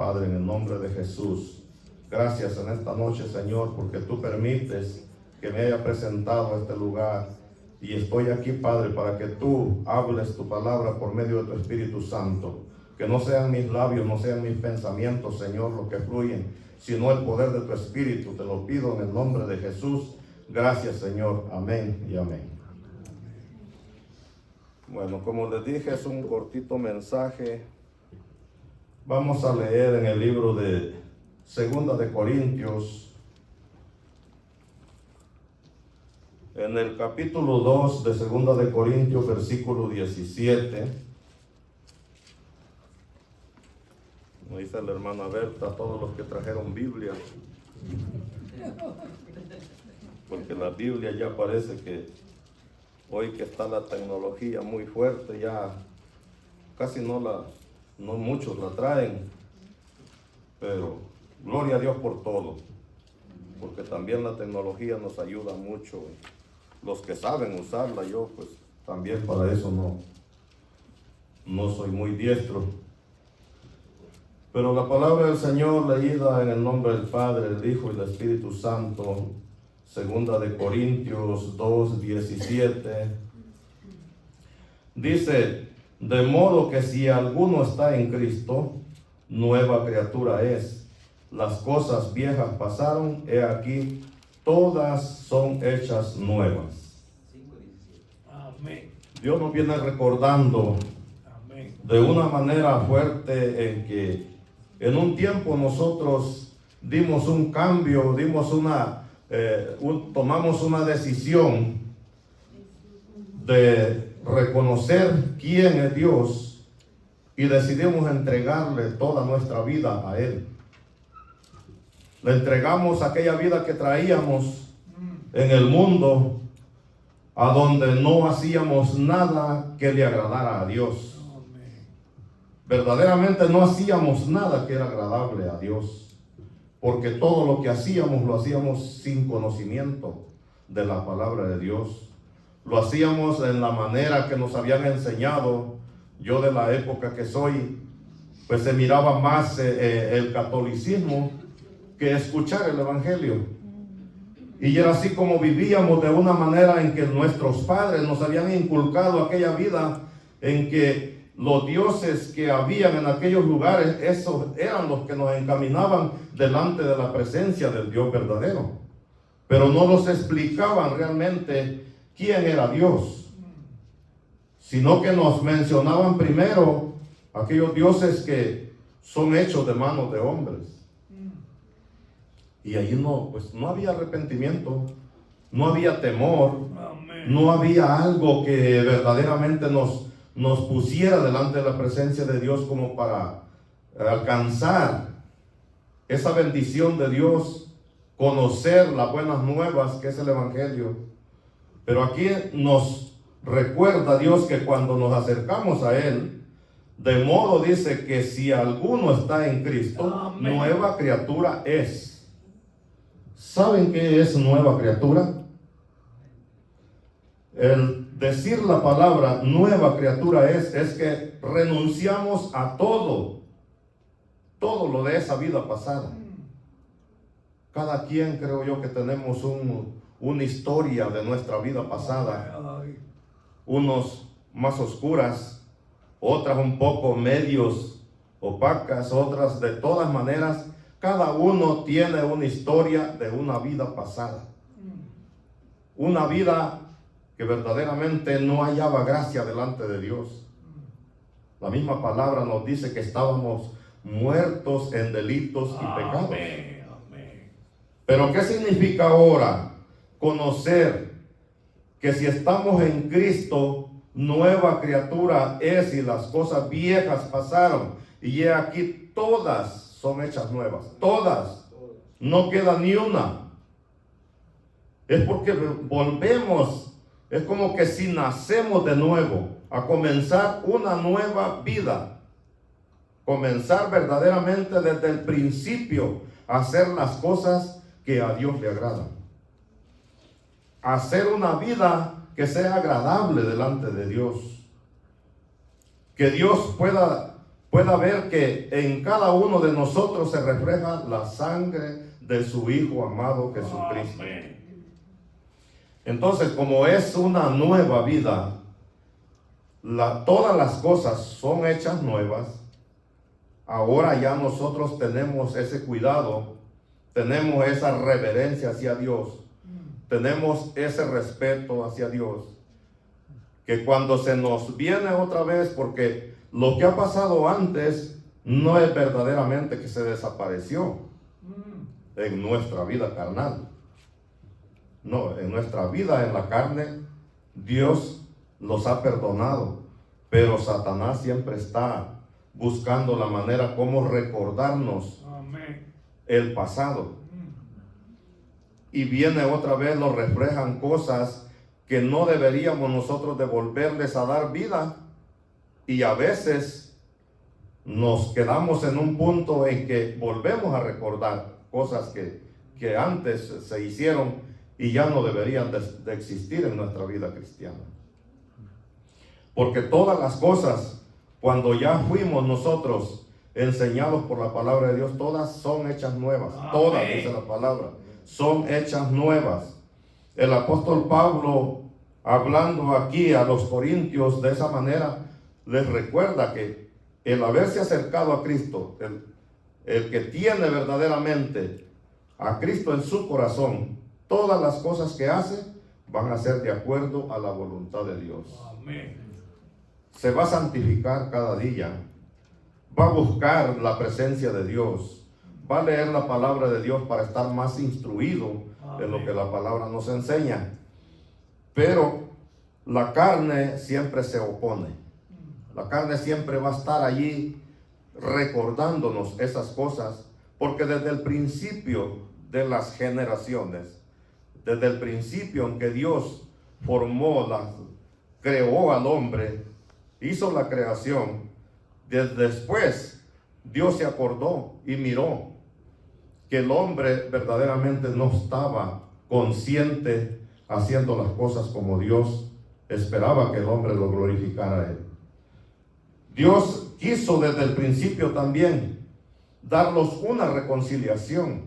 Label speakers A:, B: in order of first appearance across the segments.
A: Padre, en el nombre de Jesús. Gracias en esta noche, Señor, porque tú permites que me haya presentado a este lugar. Y estoy aquí, Padre, para que tú hables tu palabra por medio de tu Espíritu Santo. Que no sean mis labios, no sean mis pensamientos, Señor, los que fluyen, sino el poder de tu Espíritu. Te lo pido en el nombre de Jesús. Gracias, Señor. Amén y amén. Bueno, como les dije, es un cortito mensaje. Vamos a leer en el libro de Segunda de Corintios, en el capítulo 2 de Segunda de Corintios, versículo 17. Como dice la hermana Berta, todos los que trajeron Biblia, porque la Biblia ya parece que hoy que está la tecnología muy fuerte, ya casi no muchos la traen, pero gloria a Dios por todo, porque también la tecnología nos ayuda mucho. Los que saben usarla, yo pues también para eso no soy muy diestro. Pero la palabra del Señor leída en el nombre del Padre, el Hijo y el Espíritu Santo, Segunda de Corintios 2:17, dice: de modo que si alguno está en Cristo, nueva criatura es. Las cosas viejas pasaron, he aquí, todas son hechas nuevas.
B: Amén.
A: Dios nos viene recordando de una manera fuerte en que en un tiempo nosotros dimos un cambio, tomamos una decisión de reconocer quién es Dios y decidimos entregarle toda nuestra vida a Él. Le entregamos aquella vida que traíamos en el mundo, a donde no hacíamos nada que le agradara a Dios. Verdaderamente no hacíamos nada que era agradable a Dios, porque todo lo que hacíamos lo hacíamos sin conocimiento de la palabra de Dios. Lo hacíamos en la manera que nos habían enseñado. Yo, de la época que soy, pues se miraba más el catolicismo que escuchar el evangelio. Y era así como vivíamos, de una manera en que nuestros padres nos habían inculcado aquella vida en que los dioses que habían en aquellos lugares, esos eran los que nos encaminaban delante de la presencia del Dios verdadero. Pero no nos explicaban realmente quién era Dios, sino que nos mencionaban primero aquellos dioses que son hechos de manos de hombres. Y ahí no había arrepentimiento, no había temor, no había algo que verdaderamente nos pusiera delante de la presencia de Dios como para alcanzar esa bendición de Dios, conocer las buenas nuevas que es el evangelio. Pero aquí nos recuerda Dios que cuando nos acercamos a Él, de modo dice que si alguno está en Cristo, amén, nueva criatura es. ¿Saben qué es nueva criatura? El decir la palabra nueva criatura es que renunciamos a todo lo de esa vida pasada. Cada quien, creo yo, que tenemos una historia de nuestra vida pasada, unos más oscuras, otras un poco medios opacas, otras de todas maneras. Cada uno tiene una historia de una vida pasada, una vida que verdaderamente no hallaba gracia delante de Dios. La misma palabra nos dice que estábamos muertos en delitos y pecados.
B: Amén, amén.
A: Pero ¿qué significa ahora conocer que si estamos en Cristo, nueva criatura es y las cosas viejas pasaron y he aquí todas son hechas nuevas? Todas, no queda ni una. Es porque volvemos, es como que si nacemos de nuevo, a comenzar una nueva vida, comenzar verdaderamente desde el principio a hacer las cosas que a Dios le agradan, hacer una vida que sea agradable delante de Dios, que Dios pueda pueda ver que en cada uno de nosotros se refleja la sangre de su Hijo amado Jesucristo.
B: Amén.
A: Entonces, como es una nueva vida, todas las cosas son hechas nuevas. Ahora ya nosotros tenemos ese cuidado, tenemos esa reverencia hacia Dios, tenemos ese respeto hacia Dios, que cuando se nos viene otra vez, porque lo que ha pasado antes no es verdaderamente que se desapareció en nuestra vida carnal. No, en nuestra vida en la carne, Dios los ha perdonado, pero Satanás siempre está buscando la manera como recordarnos el pasado. Y viene otra vez, nos reflejan cosas que no deberíamos nosotros devolverles a dar vida. Y a veces nos quedamos en un punto en que volvemos a recordar cosas que antes se hicieron y ya no deberían de existir en nuestra vida cristiana. Porque todas las cosas, cuando ya fuimos nosotros enseñados por la palabra de Dios, todas son hechas nuevas.
B: Amén.
A: Todas, dice la palabra, son hechas nuevas. El apóstol Pablo, hablando aquí a los corintios de esa manera, les recuerda que el haberse acercado a Cristo, el que tiene verdaderamente a Cristo en su corazón, todas las cosas que hace van a ser de acuerdo a la voluntad de Dios.
B: Amén.
A: Se va a santificar cada día, va a buscar la presencia de Dios, va a leer la palabra de Dios para estar más instruido de lo que la palabra nos enseña. Pero la carne siempre se opone. La carne siempre va a estar allí recordándonos esas cosas, porque desde el principio de las generaciones, desde el principio en que Dios creó al hombre, hizo la creación, después Dios se acordó y miró que el hombre verdaderamente no estaba consciente haciendo las cosas como Dios esperaba que el hombre lo glorificara a él. Dios quiso desde el principio también darnos una reconciliación,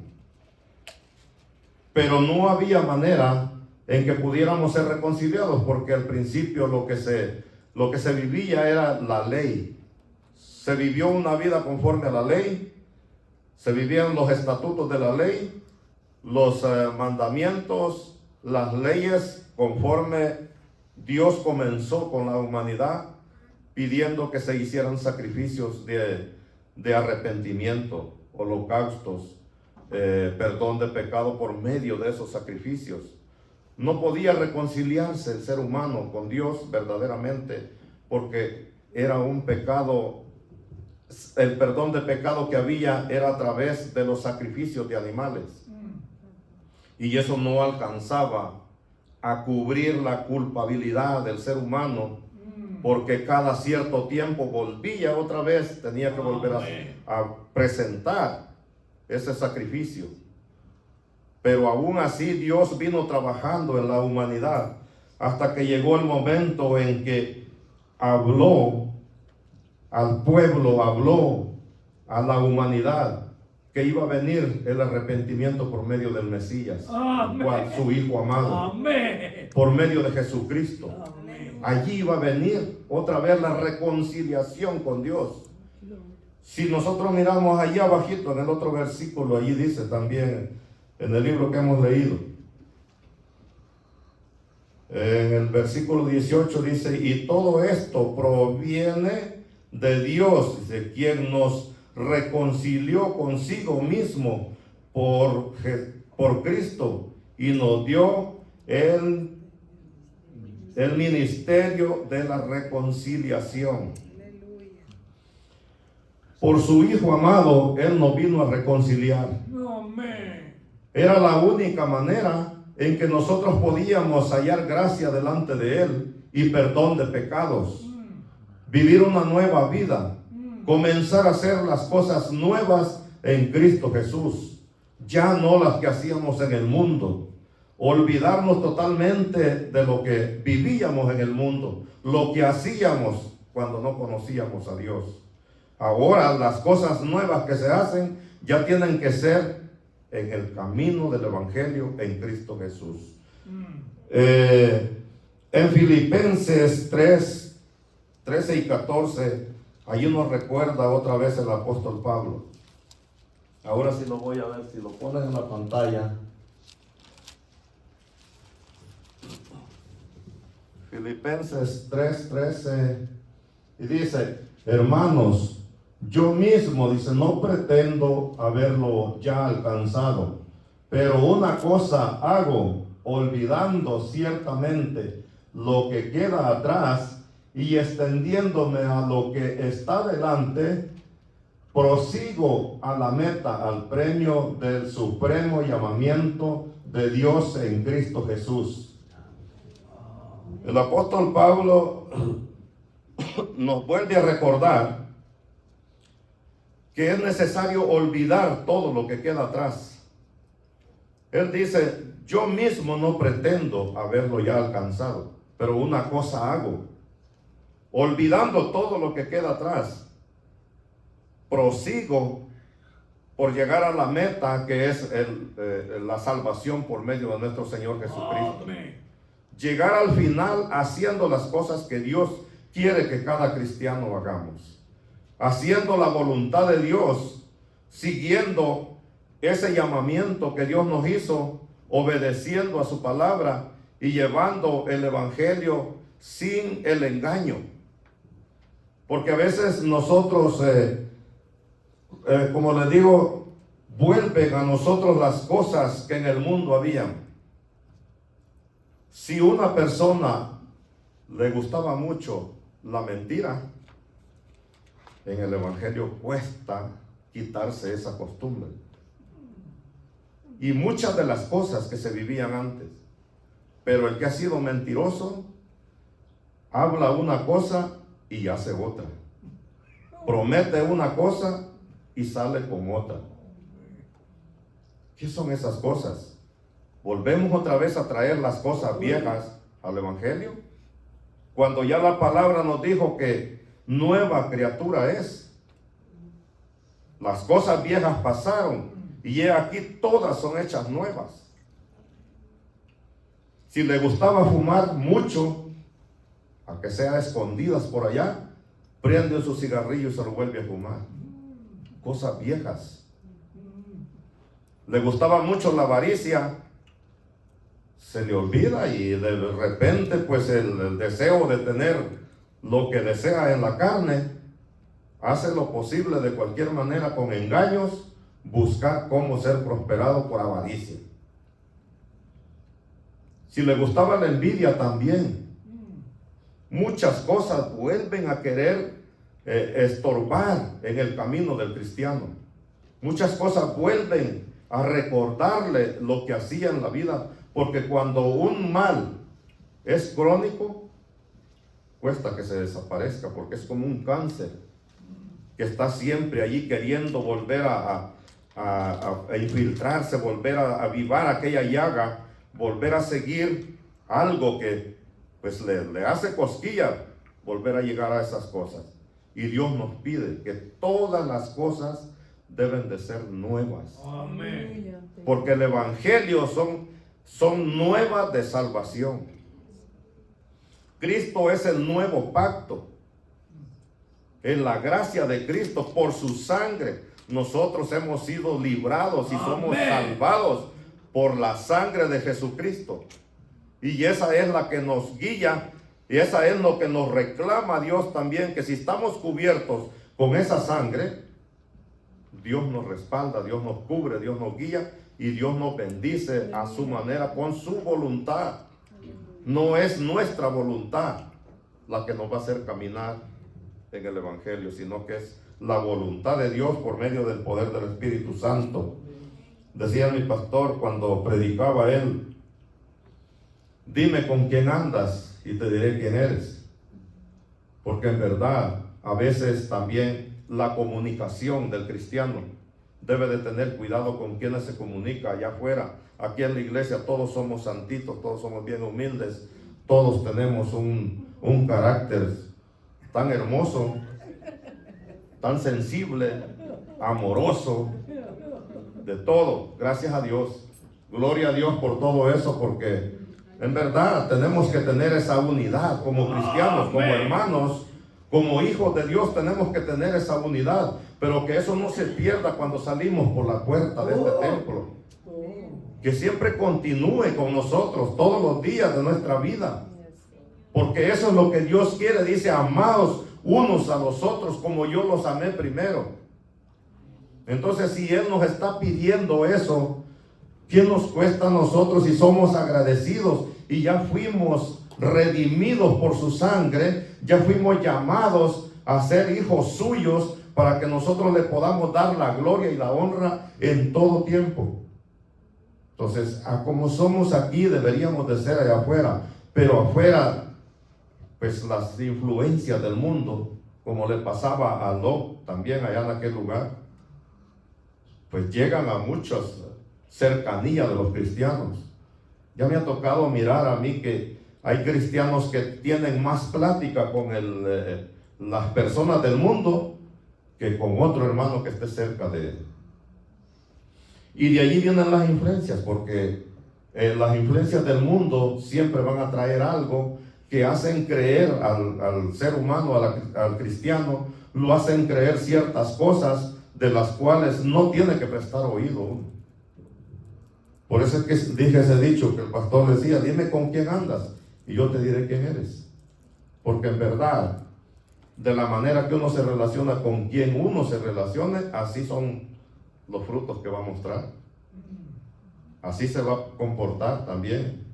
A: pero no había manera en que pudiéramos ser reconciliados, porque al principio lo que se vivía era la ley. Se vivió una vida conforme a la ley, se vivían los estatutos de la ley, los mandamientos, las leyes, conforme Dios comenzó con la humanidad, pidiendo que se hicieran sacrificios de arrepentimiento, holocaustos, perdón de pecado por medio de esos sacrificios. No podía reconciliarse el ser humano con Dios verdaderamente, porque era un pecado. El perdón de pecado que había era a través de los sacrificios de animales, y eso no alcanzaba a cubrir la culpabilidad del ser humano, porque cada cierto tiempo volvía otra vez, tenía que volver a presentar ese sacrificio. Pero aún así Dios vino trabajando en la humanidad hasta que llegó el momento en que habló al pueblo, habló a la humanidad que iba a venir el arrepentimiento por medio del Mesías, su Hijo amado.
B: Amén.
A: Por medio de Jesucristo.
B: Amén.
A: Allí iba a venir otra vez la reconciliación con Dios. Si nosotros miramos allá abajito en el otro versículo, allí dice también en el libro que hemos leído, en el versículo 18 dice: y todo esto proviene de Dios, de quien nos reconcilió consigo mismo por Cristo y nos dio el ministerio de la reconciliación. Por su Hijo amado, Él nos vino a reconciliar.
B: Amén.
A: Era la única manera en que nosotros podíamos hallar gracia delante de Él y perdón de pecados. Vivir una nueva vida. Comenzar a hacer las cosas nuevas en Cristo Jesús. Ya no las que hacíamos en el mundo. Olvidarnos totalmente de lo que vivíamos en el mundo. Lo que hacíamos cuando no conocíamos a Dios. Ahora las cosas nuevas que se hacen ya tienen que ser en el camino del Evangelio en Cristo Jesús. En Filipenses 3, 13 y 14, allí nos recuerda otra vez el apóstol Pablo. Ahora sí lo voy a ver, si lo ponen en la pantalla. Filipenses 3, 13, y dice: hermanos, yo mismo, dice, no pretendo haberlo ya alcanzado, pero una cosa hago, olvidando ciertamente lo que queda atrás y extendiéndome a lo que está delante, prosigo a la meta, al premio del supremo llamamiento de Dios en Cristo Jesús. El apóstol Pablo nos vuelve a recordar que es necesario olvidar todo lo que queda atrás. Él dice: yo mismo no pretendo haberlo ya alcanzado, pero una cosa hago, olvidando todo lo que queda atrás, prosigo por llegar a la meta, que es la salvación por medio de nuestro Señor Jesucristo.
B: Amén.
A: Llegar al final haciendo las cosas que Dios quiere que cada cristiano hagamos, haciendo la voluntad de Dios, siguiendo ese llamamiento que Dios nos hizo, obedeciendo a su palabra y llevando el evangelio sin el engaño. Porque a veces nosotros, como les digo, vuelven a nosotros las cosas que en el mundo habían. Si una persona le gustaba mucho la mentira, en el evangelio cuesta quitarse esa costumbre. Y muchas de las cosas que se vivían antes. Pero el que ha sido mentiroso habla una cosa y hace otra. Promete una cosa y sale con otra. ¿Qué son esas cosas? Volvemos otra vez a traer las cosas viejas al evangelio, cuando ya la palabra nos dijo que nueva criatura es. Las cosas viejas pasaron y he aquí todas son hechas nuevas. Si le gustaba fumar mucho, aunque sea a escondidas por allá, prende su cigarrillo y se lo vuelve a fumar. Cosas viejas. Le gustaba mucho la avaricia, se le olvida y de repente pues el deseo de tener lo que desea en la carne, hace lo posible de cualquier manera con engaños, buscar cómo ser prosperado por avaricia. Si le gustaba la envidia también, muchas cosas vuelven a querer estorbar en el camino del cristiano. Muchas cosas vuelven a recordarle lo que hacía en la vida, porque cuando un mal es crónico, cuesta que se desaparezca, porque es como un cáncer que está siempre allí queriendo volver a infiltrarse, volver a avivar aquella llaga, volver a seguir algo que pues le hace cosquilla, volver a llegar a esas cosas. Y Dios nos pide que todas las cosas deben de ser nuevas.
B: Amén.
A: Porque el evangelio son nuevas de salvación. Cristo es el nuevo pacto. En la gracia de Cristo, por su sangre, nosotros hemos sido librados y somos salvados por la sangre de Jesucristo. Y esa es la que nos guía, y esa es lo que nos reclama Dios también, que si estamos cubiertos con esa sangre, Dios nos respalda, Dios nos cubre, Dios nos guía y Dios nos bendice a su manera, con su voluntad. No es nuestra voluntad la que nos va a hacer caminar en el evangelio, sino que es la voluntad de Dios por medio del poder del Espíritu Santo. Decía mi pastor cuando predicaba él: dime con quién andas y te diré quién eres. Porque en verdad, a veces también la comunicación del cristiano debe de tener cuidado con quienes se comunica allá afuera. Aquí en la iglesia todos somos santitos, todos somos bien humildes, todos tenemos un carácter tan hermoso, tan sensible, amoroso, de todo. Gracias a Dios. Gloria a Dios por todo eso, porque en verdad tenemos que tener esa unidad como cristianos, como hermanos, como hijos de Dios. Tenemos que tener esa unidad, pero que eso no se pierda cuando salimos por la puerta de este templo. Que siempre continúe con nosotros todos los días de nuestra vida, porque eso es lo que Dios quiere. Dice: amaos unos a los otros como yo los amé primero. Entonces, si Él nos está pidiendo eso, ¿qué nos cuesta a nosotros si somos agradecidos y ya fuimos redimidos por su sangre? Ya fuimos llamados a ser hijos suyos para que nosotros le podamos dar la gloria y la honra en todo tiempo. Entonces, a como somos aquí, deberíamos de ser allá afuera. Pero afuera, pues las influencias del mundo, como le pasaba a Lot también allá en aquel lugar, pues llegan a muchas cercanías de los cristianos. Ya me ha tocado mirar a mí que hay cristianos que tienen más plática con las personas del mundo que con otro hermano que esté cerca de él. Y de allí vienen las influencias, porque las influencias del mundo siempre van a traer algo que hacen creer al ser humano, al cristiano, lo hacen creer ciertas cosas de las cuales no tiene que prestar oído uno. Por eso es que dije ese dicho que el pastor decía: dime con quién andas y yo te diré quién eres. Porque en verdad, de la manera que uno se relaciona con quien uno se relacione, así son los frutos que va a mostrar. Así se va a comportar también.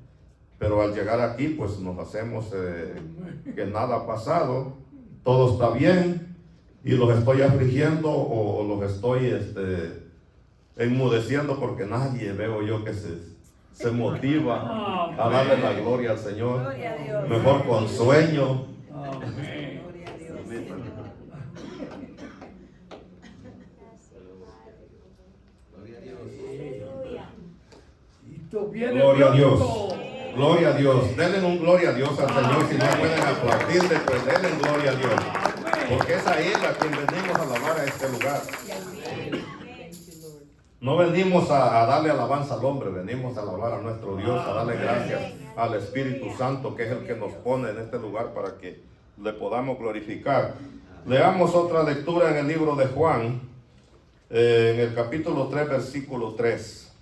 A: Pero al llegar aquí, pues nos hacemos que nada ha pasado, todo está bien, y los estoy afligiendo o los estoy enmudeciendo, porque nadie veo yo que se motiva a darle la gloria al Señor.
C: Gloria a Dios.
A: Mejor con sueño.
B: Amén.
C: Gloria a Dios.
B: Y esto viene
A: Gloria a Dios.
B: pronto.
A: Gloria a Dios. Denle un gloria a Dios al Señor. Si no pueden aplaudirle, pues denle gloria a Dios. Porque es a Él a quien venimos a alabar a este lugar. No venimos a darle alabanza al hombre, venimos a alabar a nuestro Dios, a darle gracias al Espíritu Santo, que es el que nos pone en este lugar para que le podamos glorificar. Leamos otra lectura en el libro de Juan, en el capítulo 3, versículo 3.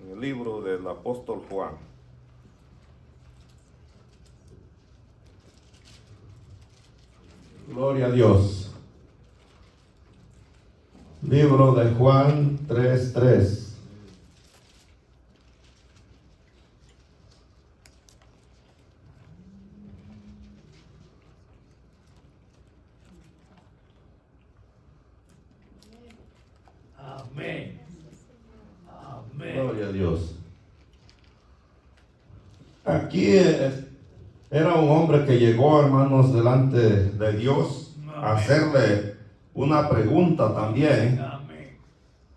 A: En el libro del apóstol Juan. Gloria a Dios. Libro de Juan 3:3.
B: Amén. Amén.
A: Gloria a Dios. Aquí era un hombre que llegó, hermanos, delante de Dios a hacerle una pregunta también.
B: Amén.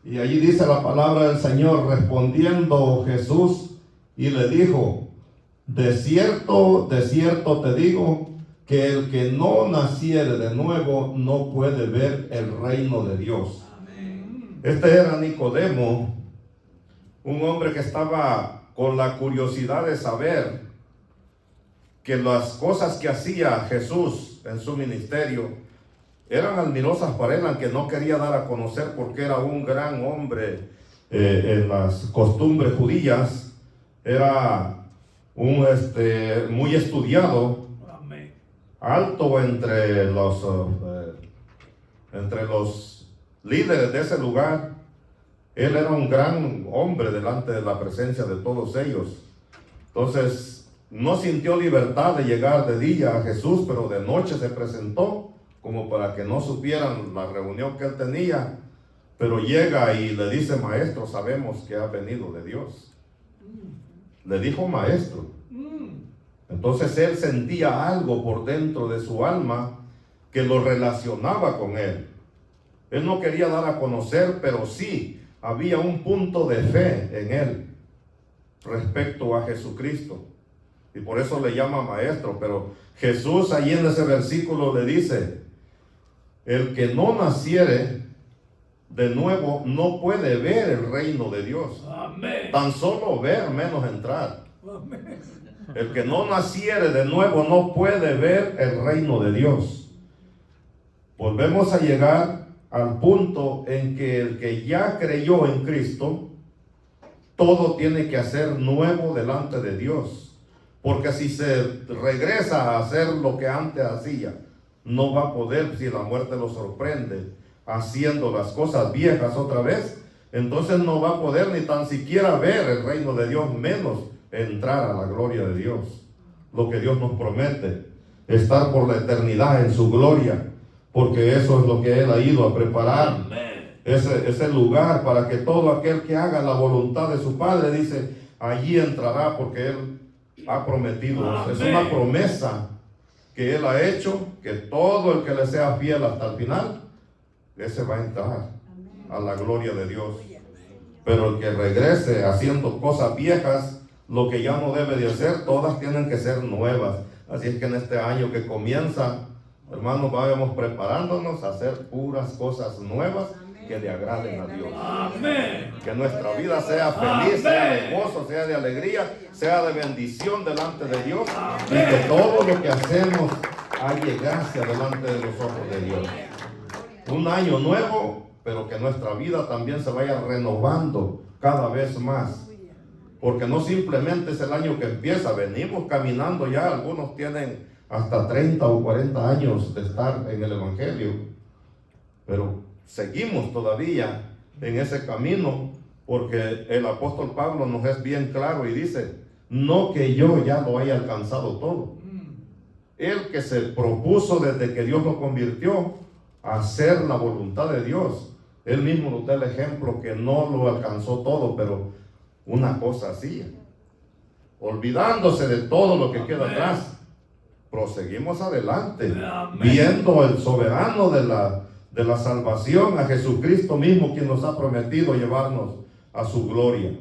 A: Y allí dice la palabra del Señor: respondiendo Jesús y le dijo: de cierto te digo, que el que no naciere de nuevo no puede ver el reino de Dios. Este era Nicodemo, un hombre que estaba con la curiosidad de saber que las cosas que hacía Jesús en su ministerio eran admirosas para él, aunque no quería dar a conocer, porque era un gran hombre en las costumbres judías. Era un muy estudiado,
B: Amén.
A: alto entre los líderes de ese lugar. Él era un gran hombre delante de la presencia de todos ellos. Entonces, no sintió libertad de llegar de día a Jesús, pero de noche se presentó, como para que no supieran la reunión que él tenía. Pero llega y le dice: maestro, sabemos que ha venido de Dios. Le dijo maestro. Entonces él sentía algo por dentro de su alma que lo relacionaba con él. Él no quería dar a conocer, pero sí había un punto de fe en él respecto a Jesucristo. Y por eso le llama maestro. Pero Jesús allí en ese versículo le dice: el que no naciere de nuevo no puede ver el reino de Dios.
B: Amén.
A: Tan solo ver, menos entrar.
B: Amén.
A: El que no naciere de nuevo no puede ver el reino de Dios. Volvemos a llegar al punto en que el que ya creyó en Cristo, todo tiene que hacer nuevo delante de Dios. Porque si se regresa a hacer lo que antes hacía, no va a poder, si la muerte lo sorprende, haciendo las cosas viejas otra vez, entonces no va a poder ni tan siquiera ver el reino de Dios, menos entrar a la gloria de Dios. Lo que Dios nos promete, estar por la eternidad en su gloria, porque eso es lo que Él ha ido a preparar. Ese lugar para que todo aquel que haga la voluntad de su Padre, dice, allí entrará, porque Él ha prometido.
B: Amén.
A: Es una promesa que Él ha hecho, que todo el que le sea fiel hasta el final, ese va a entrar a la gloria de Dios. Pero el que regrese haciendo cosas viejas, lo que ya no debe de hacer, todas tienen que ser nuevas. Así es que en este año que comienza, hermanos, vayamos preparándonos a hacer puras cosas nuevas que le agraden a Dios.
B: Amén.
A: Que nuestra vida sea feliz, sea de gozo, sea de alegría, sea de bendición delante de Dios, y que todo lo que hacemos haya gracia delante de los ojos de Dios. Un año nuevo, pero que nuestra vida también se vaya renovando cada vez más. Porque no simplemente es el año que empieza, venimos caminando ya, algunos tienen hasta 30 o 40 años de estar en el Evangelio, pero seguimos todavía en ese camino, porque el apóstol Pablo nos es bien claro y dice, no que yo ya lo haya alcanzado todo. Él que se propuso desde que Dios lo convirtió a hacer la voluntad de Dios, él mismo nos da el ejemplo que no lo alcanzó todo, pero una cosa hacía, olvidándose de todo lo que queda atrás, proseguimos adelante, viendo el soberano de la salvación, a Jesucristo mismo, quien nos ha prometido llevarnos a su gloria.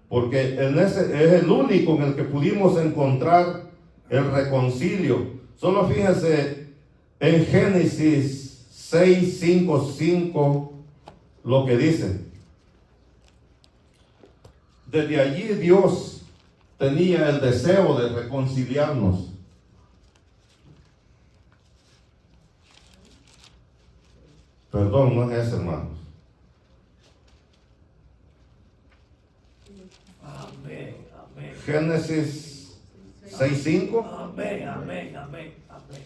A: Porque en ese es el único en el que pudimos encontrar el reconcilio. Solo fíjense en Génesis 6, 5, 5, lo que dice. Desde allí Dios tenía el deseo de reconciliarnos. Perdón, no es ese, hermanos.
B: Amén. Amén.
A: Génesis 6:5.
B: Amén. Amén. Amén. Amén.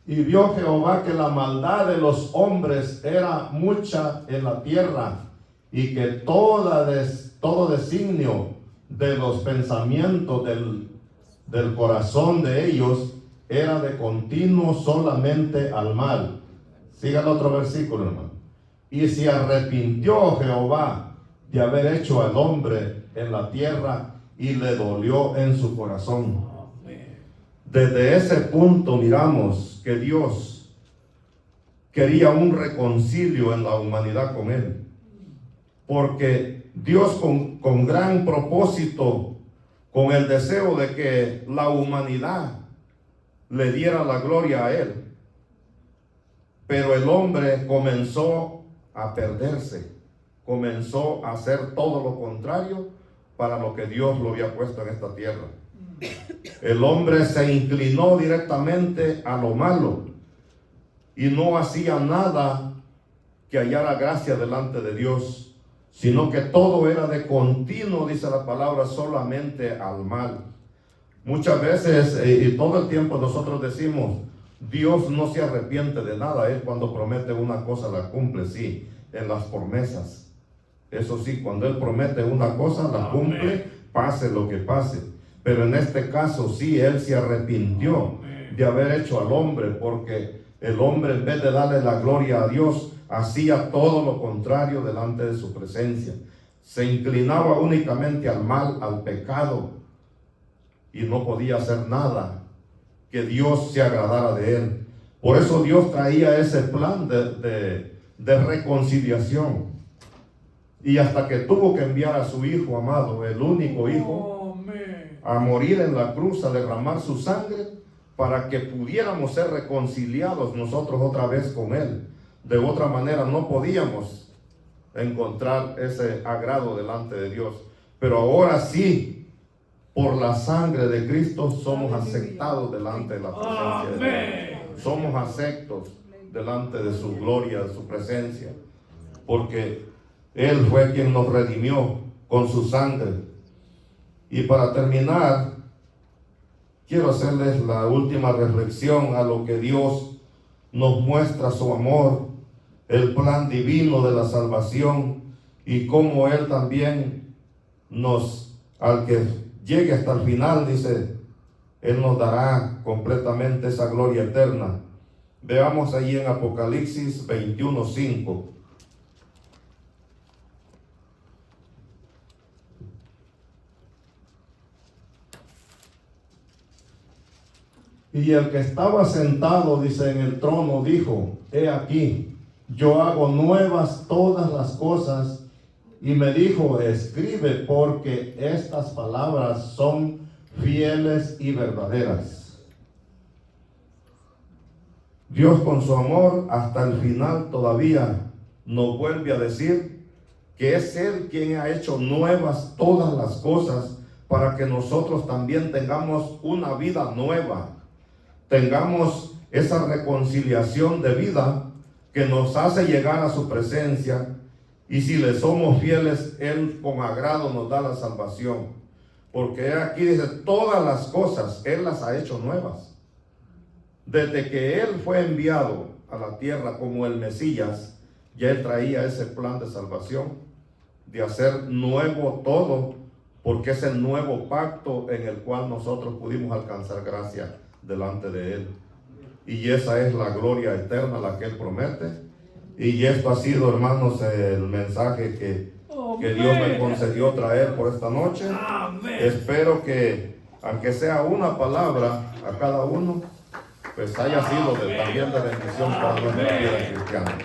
A: Y vio Jehová que la maldad de los hombres era mucha en la tierra, y que todo designio de los pensamientos del corazón de ellos era de continuo solamente al mal. Siga el otro versículo, hermano. Y se arrepintió Jehová de haber hecho al hombre en la tierra, y le dolió en su corazón.
B: Amén.
A: Desde ese punto miramos que Dios quería un reconcilio en la humanidad con Él. Porque Dios con gran propósito, con el deseo de que la humanidad le diera la gloria a Él. Pero el hombre comenzó a perderse, comenzó a hacer todo lo contrario para lo que Dios lo había puesto en esta tierra. El hombre se inclinó directamente a lo malo y no hacía nada que hallara gracia delante de Dios, sino que todo era de continuo, dice la palabra, solamente al mal. Muchas veces y todo el tiempo nosotros decimos, Dios no se arrepiente de nada. Él cuando promete una cosa la cumple, sí, en las promesas. Eso sí, cuando Él promete una cosa la cumple, pase lo que pase. Pero en este caso sí, Él se arrepintió de haber hecho al hombre, porque el hombre, en vez de darle la gloria a Dios, hacía todo lo contrario delante de su presencia. Se inclinaba únicamente al mal, al pecado, y no podía hacer nada que Dios se agradara de él. Por eso Dios traía ese plan de reconciliación. Y hasta que tuvo que enviar a su Hijo amado, el único Hijo, a morir en la cruz, a derramar su sangre, para que pudiéramos ser reconciliados nosotros otra vez con Él. De otra manera no podíamos encontrar ese agrado delante de Dios. Pero ahora sí, por la sangre de Cristo somos aceptados delante de la presencia de Dios. Somos aceptos delante de su gloria, de su presencia, porque Él fue quien nos redimió con su sangre. Y para terminar, quiero hacerles la última reflexión a lo que Dios nos muestra su amor, el plan divino de la salvación y cómo Él también al que llegue hasta el final, dice, Él nos dará completamente esa gloria eterna. Veamos ahí en Apocalipsis 21:5. Y el que estaba sentado, dice, en el trono, dijo: he aquí, yo hago nuevas todas las cosas. Y me dijo: escribe, porque estas palabras son fieles y verdaderas. Dios, con su amor hasta el final, todavía nos vuelve a decir que es Él quien ha hecho nuevas todas las cosas, para que nosotros también tengamos una vida nueva, tengamos esa reconciliación de vida que nos hace llegar a su presencia. Y si le somos fieles, Él con agrado nos da la salvación. Porque aquí dice, todas las cosas Él las ha hecho nuevas. Desde que Él fue enviado a la tierra como el Mesías, ya Él traía ese plan de salvación, de hacer nuevo todo, porque es el nuevo pacto en el cual nosotros pudimos alcanzar gracia delante de Él. Y esa es la gloria eterna, la que Él promete. Y esto ha sido, hermanos, el mensaje que Dios me concedió traer por esta noche.
B: Amén.
A: Espero que, aunque sea una palabra a cada uno, pues haya sido también de bendición para nuestra vida cristiana.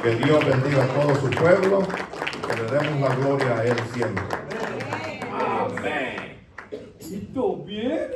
A: Que Dios bendiga a todo su pueblo y que le demos la gloria a Él siempre.
B: Amén. ¿Y tú bien?